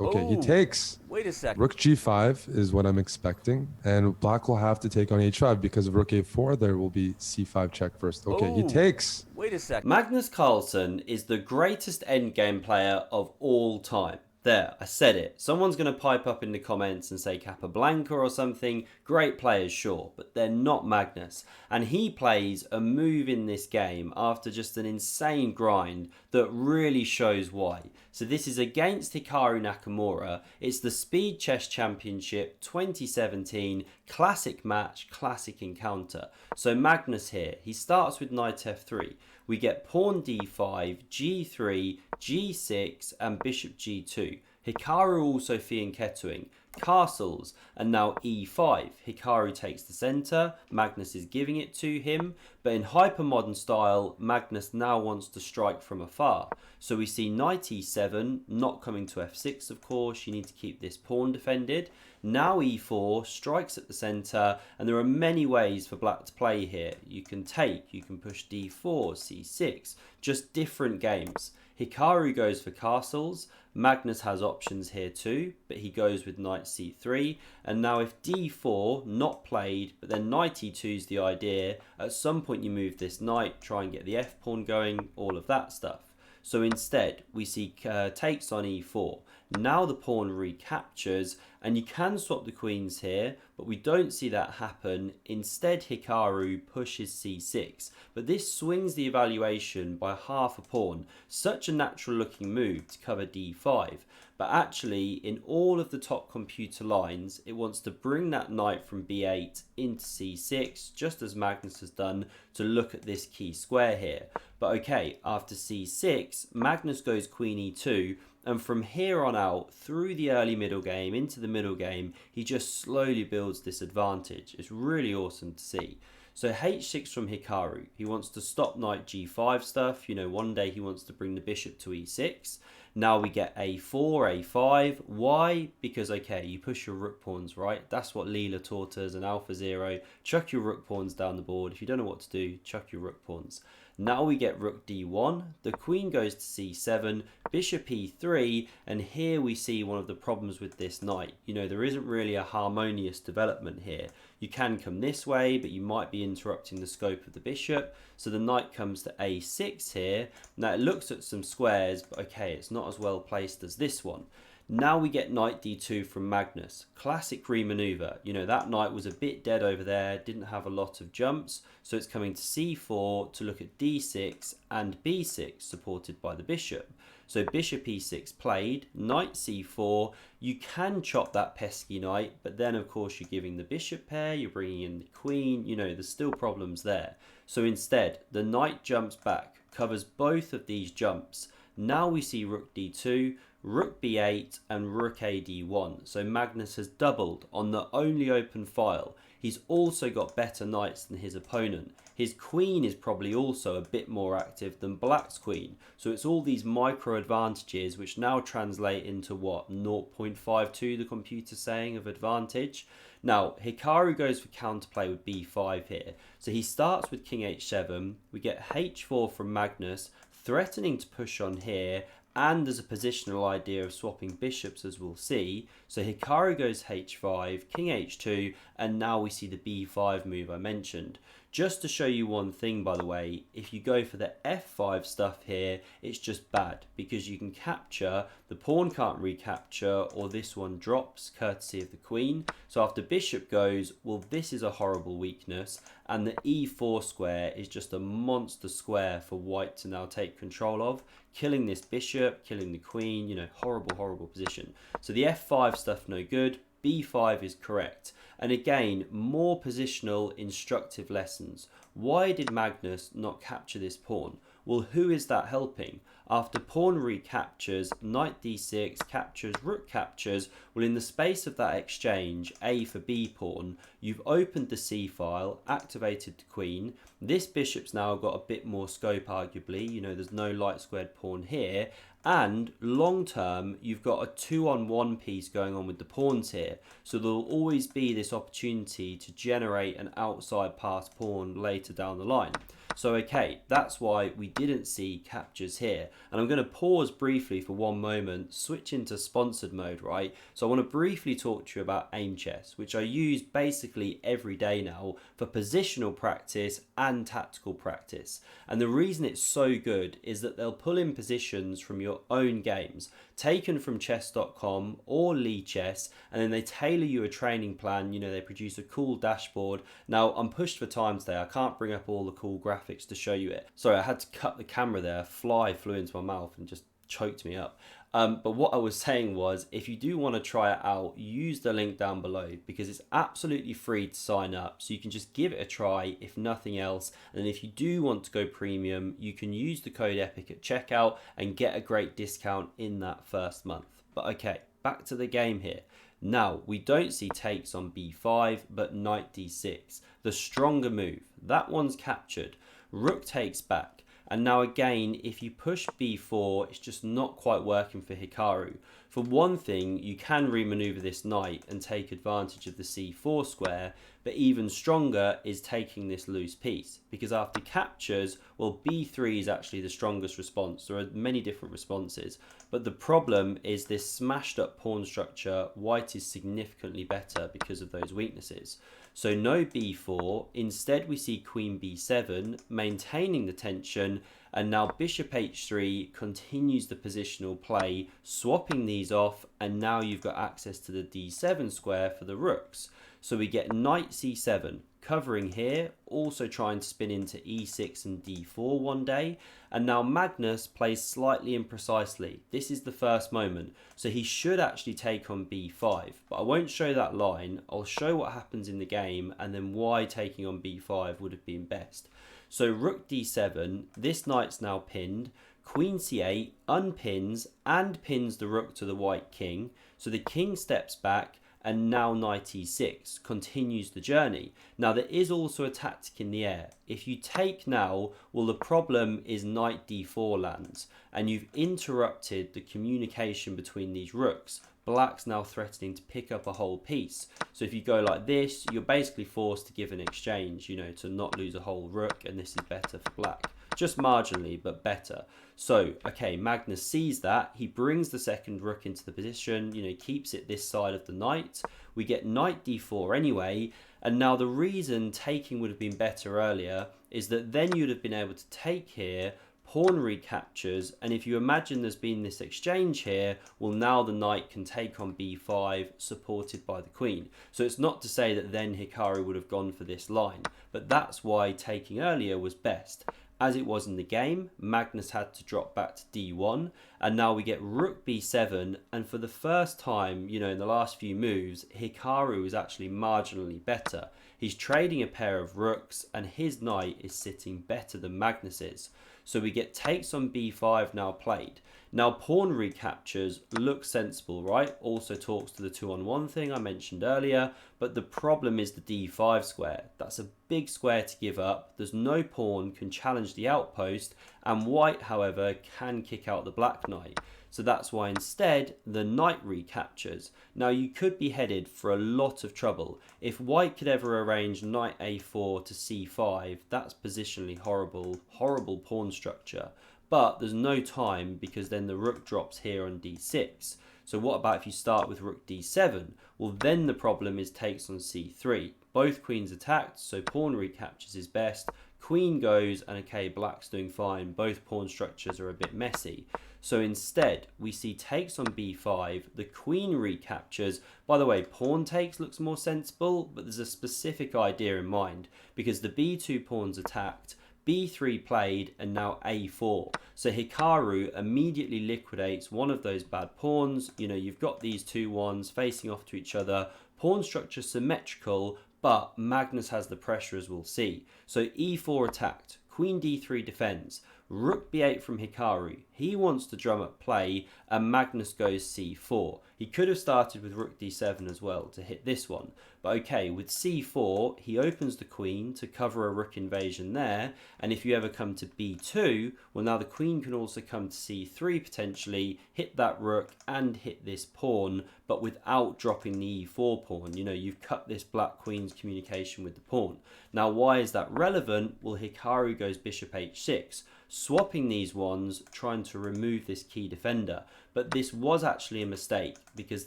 Okay, he Oh, takes. wait a second. Rook g5 is what I'm expecting, and black will have to take on h5 because of rook a4. There will be c5 check first. Okay, he Oh, takes. wait a second. Magnus Carlsen is the greatest endgame player of all time. There, I said it. Someone's going to pipe up in the comments and say Capablanca or something. Great players, sure, but they're not Magnus. And he plays a move in this game after just an insane grind that really shows why. So this is against Hikaru Nakamura. It's the Speed Chess Championship 2017 classic match, classic encounter. So Magnus here, he starts with knight f3. We get pawn d5, g3, g6 and bishop g2. Hikaru also fianchettoing, castles, and now e5. Hikaru takes the centre, Magnus is giving it to him, but in hypermodern style, Magnus now wants to strike from afar. So we see knight e7, not coming to f6 of course, you need to keep this pawn defended. Now e4, strikes at the centre, and there are many ways for black to play here. You can take, you can push d4, c6, just different games. Hikaru goes for castles, Magnus has options here too, but he goes with knight c3, and now if d4, not played, but then knight e2 is the idea, at some point you move this knight, try and get the f-pawn going, all of that stuff. So instead, we see takes on e4. Now the pawn recaptures, and you can swap the queens here, but we don't see that happen. Instead, Hikaru pushes c6, but this swings the evaluation by half a pawn. Such a natural looking move to cover d5, but actually in all of the top computer lines, it wants to bring that knight from b8 into c6, just as Magnus has done, to look at this key square here. But okay, after c6, Magnus goes queen e2, and from here on out, through the early middle game, into the middle game, he just slowly builds this advantage. It's really awesome to see. So h6 from Hikaru. He wants to stop knight g5 stuff. You know, one day he wants to bring the bishop to e6. Now we get a4, a5. Why? Because, okay, you push your rook pawns, right? That's what Leela taught us in Alpha Zero. Chuck your rook pawns down the board. If you don't know what to do, chuck your rook pawns. Now we get rook d1, the queen goes to c7, bishop e3, and here we see one of the problems with this knight. You know, there isn't really a harmonious development here. You can come this way, but you might be interrupting the scope of the bishop. So the knight comes to a6 here. Now it looks at some squares, but okay, it's not as well placed as this one. Now we get knight d2 from Magnus. Classic remaneuver. You know, that knight was a bit dead over there, didn't have a lot of jumps, so it's coming to c4 to look at d6 and b6 supported by the bishop. So bishop e6 played, knight c4, you can chop that pesky knight, but then of course you're giving the bishop pair, you're bringing in the queen, you know, there's still problems there. So instead, the knight jumps back, covers both of these jumps. Now we see rook d2, rook b8 and rook a d1. So Magnus has doubled on the only open file. He's also got better knights than his opponent. His queen is probably also a bit more active than black's queen. So it's all these micro advantages which now translate into what? 0.52 the computer's saying of advantage. Now, Hikaru goes for counterplay with b5 here. So he starts with king h7. We get h4 from Magnus, threatening to push on here, and there's a positional idea of swapping bishops, as we'll see. So Hikaru goes h5, king h2, and now we see the b5 move I mentioned. Just to show you one thing, by the way, if you go for the f5 stuff here, it's just bad because you can capture, the pawn can't recapture, or this one drops courtesy of the queen. So after bishop goes, well, this is a horrible weakness, and the e4 square is just a monster square for white to now take control of, killing this bishop, killing the queen, you know, horrible, horrible position. So the f5 stuff no good, b5 is correct. And again, more positional instructive lessons. Why did Magnus not capture this pawn? Well, who is that helping? After pawn recaptures, knight d6 captures, rook captures, well, in the space of that exchange, a for b pawn, you've opened the c file, activated the queen. This bishop's now got a bit more scope, arguably. You know, there's no light squared pawn here. And long term, you've got a 2-on-1 piece going on with the pawns here. So there'll always be this opportunity to generate an outside pass pawn later down the line. So okay, that's why we didn't see captures here. And I'm going to pause briefly for one moment, switch into sponsored mode, right? So I want to briefly talk to you about AIMCHESS, which I use basically every day now for positional practice and tactical practice. And the reason it's so good is that they'll pull in positions from your own games, taken from chess.com or Chess, and then they tailor you a training plan. You know, they produce a cool dashboard. Now, I'm pushed for time today. I can't bring up all the cool graphics to show you it. Sorry, I had to cut the camera there. A fly flew into my mouth and just choked me up. But what I was saying was, if you do want to try it out, use the link down below because it's absolutely free to sign up. So you can just give it a try if nothing else. And if you do want to go premium, you can use the code EPIC at checkout and get a great discount in that first month. But okay, back to the game here. Now, we don't see takes on b5, but knight d6. The stronger move. That one's captured. Rook takes back. And now again, if you push b4, it's just not quite working for Hikaru. For one thing, you can remaneuver this knight and take advantage of the c4 square, but even stronger is taking this loose piece. Because after captures, well, b3 is actually the strongest response. There are many different responses. But the problem is this smashed up pawn structure, white is significantly better because of those weaknesses. So no b4, instead we see queen b7, maintaining the tension, and now bishop h3 continues the positional play, swapping these off, and now you've got access to the d7 square for the rooks. So we get knight c7, covering here, also trying to spin into e6 and d4 one day, and now Magnus plays slightly imprecisely. This is the first moment, so he should actually take on b5, but I won't show that line. I'll show what happens in the game and then why taking on b5 would have been best. So rook d7, this knight's now pinned, queen c8 unpins and pins the rook to the white king, so the king steps back, and now knight e6 continues the journey. Now there is also a tactic in the air. If you take now, well, the problem is knight d4 lands and you've interrupted the communication between these rooks. Black's now threatening to pick up a whole piece. So if you go like this, you're basically forced to give an exchange, you know, to not lose a whole rook, and this is better for black. Just marginally, but better. So, okay, Magnus sees that. He brings the second rook into the position, you know, keeps it this side of the knight. We get knight d4 anyway, and now the reason taking would have been better earlier is that then you'd have been able to take here, pawn recaptures, and if you imagine there's been this exchange here, well, now the knight can take on b5 supported by the queen. So it's not to say that then Hikaru would have gone for this line, but that's why taking earlier was best. As it was in the game, Magnus had to drop back to d1, and now we get rook b7, and for the first time, you know, in the last few moves, Hikaru is actually marginally better. He's trading a pair of rooks, and his knight is sitting better than Magnus's. So we get takes on b5 now played. Now pawn recaptures look sensible, right? Also talks to the 2-on-1 thing I mentioned earlier, but the problem is the d5 square. That's a big square to give up. There's no pawn can challenge the outpost, and white, however, can kick out the black knight. So that's why instead the knight recaptures. Now you could be headed for a lot of trouble. If white could ever arrange knight a4 to c5, that's positionally horrible, horrible pawn structure. But there's no time because then the rook drops here on d6. So what about if you start with rook d7? Well, then the problem is takes on c3. Both queens attacked, so pawn recaptures is best. Queen goes, and okay, black's doing fine. Both pawn structures are a bit messy. So instead, we see takes on b5, the queen recaptures. By the way, pawn takes looks more sensible, but there's a specific idea in mind because the b2 pawn's attacked, b3 played, and now a4. So Hikaru immediately liquidates one of those bad pawns. You know, you've got these two ones facing off to each other. Pawn structure symmetrical, but Magnus has the pressure, as we'll see. So e4 attacked, queen d3 defends. Rook b8 from Hikaru. He wants to drum up play, and Magnus goes c4. He could have started with rook d7 as well to hit this one. But okay, with c4, he opens the queen to cover a rook invasion there. And if you ever come to b2, well, now the queen can also come to c3 potentially, hit that rook and hit this pawn, but without dropping the e4 pawn. You know, you've cut this black queen's communication with the pawn. Now, why is that relevant? Well, Hikaru goes bishop h6, swapping these ones, trying to remove this key defender. But this was actually a mistake because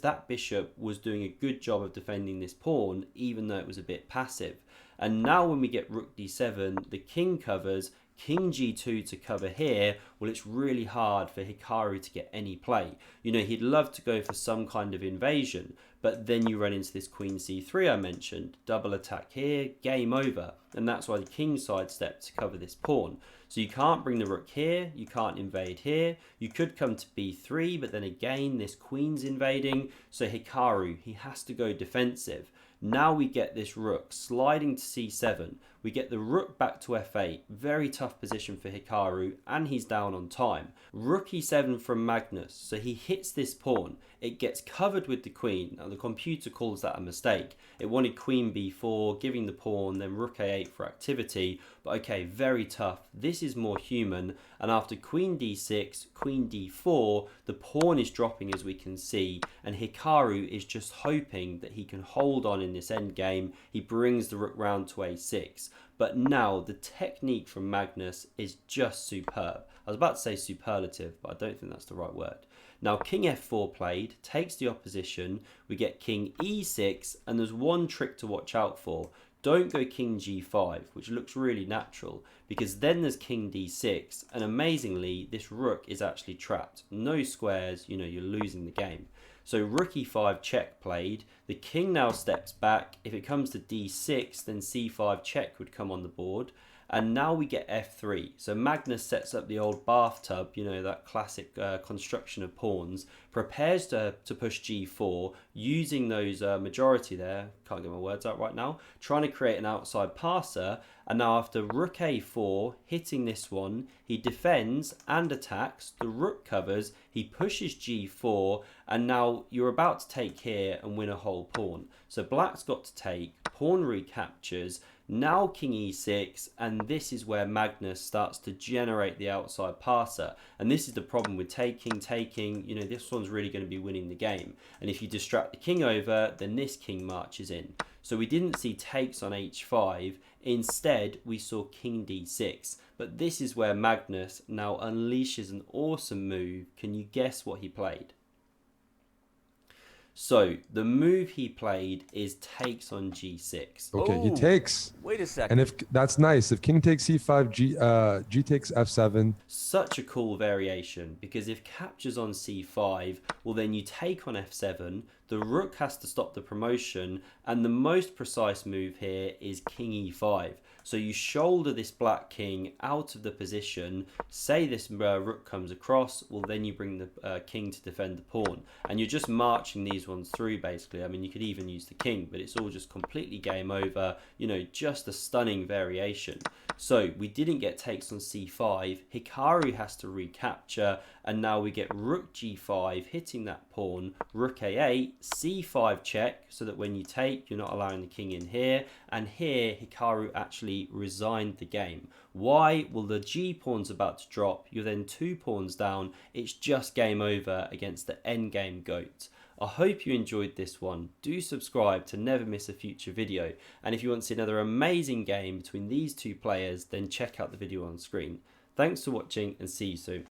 that bishop was doing a good job of defending this pawn, even though it was a bit passive. And now when we get rook d7, the king covers, king g2 to cover here. Well, it's really hard for Hikaru to get any play. You know, he'd love to go for some kind of invasion, but then you run into this queen c3 I mentioned, double attack here, game over. And that's why the king sidestepped to cover this pawn. So you can't bring the rook here, you can't invade here. You could come to b3, but then again, this queen's invading. So Hikaru, he has to go defensive. Now we get this rook sliding to c7. We get the rook back to f8. Very tough position for Hikaru, and he's down on time. Rook e7 from Magnus. So he hits this pawn. It gets covered with the queen. Now the computer calls that a mistake. It wanted queen b4, giving the pawn, then rook a8 for activity. But okay, very tough. This is more human. And after queen d6, queen d4, the pawn is dropping as we can see. And Hikaru is just hoping that he can hold on in this endgame. He brings the rook round to a6. But now the technique from Magnus is just superb. I was about to say superlative, but I don't think that's the right word. Now king f4 played, takes the opposition, we get king e6, and there's one trick to watch out for. Don't go king g5, which looks really natural, because then there's king d6, and amazingly, this rook is actually trapped. No squares, you know, you're losing the game. So rook e5 check played, the king now steps back. If it comes to d6, then c5 check would come on the board. And now we get f3. So Magnus sets up the old bathtub, you know, that classic construction of pawns, prepares to push g4, using those majority there, can't get my words out right now, trying to create an outside passer. And now after rook a4, hitting this one, he defends and attacks, the rook covers, he pushes g4, and now you're about to take here and win a whole pawn. So black's got to take, pawn recaptures, now king e6, and this is where Magnus starts to generate the outside passer. And this is the problem with taking, you know, this one's really going to be winning the game. And if you distract the king over, then this king marches in. So we didn't see takes on h5, instead we saw king d6. But this is where Magnus now unleashes an awesome move. Can you guess what he played? So the move he played is takes on g6. Okay, he takes. Wait a second. And if that's nice, if king takes c5, g takes f7. Such a cool variation, because if captures on c5, well then you take on f7, the rook has to stop the promotion, and the most precise move here is king e5. So you shoulder this black king out of the position, say this rook comes across, well then you bring the king to defend the pawn. And you're just marching these ones through basically. I mean, you could even use the king, but it's all just completely game over, you know, just a stunning variation. So we didn't get takes on c5, Hikaru has to recapture, and now we get rook g5 hitting that pawn, rook a8, c5 check, so that when you take, you're not allowing the king in here, and here Hikaru actually resigned the game. Why? Well, the g pawn's about to drop, you're then 2 pawns down, it's just game over against the endgame GOAT. I hope you enjoyed this one. Do subscribe to never miss a future video, and if you want to see another amazing game between these two players, then check out the video on screen. Thanks for watching and see you soon.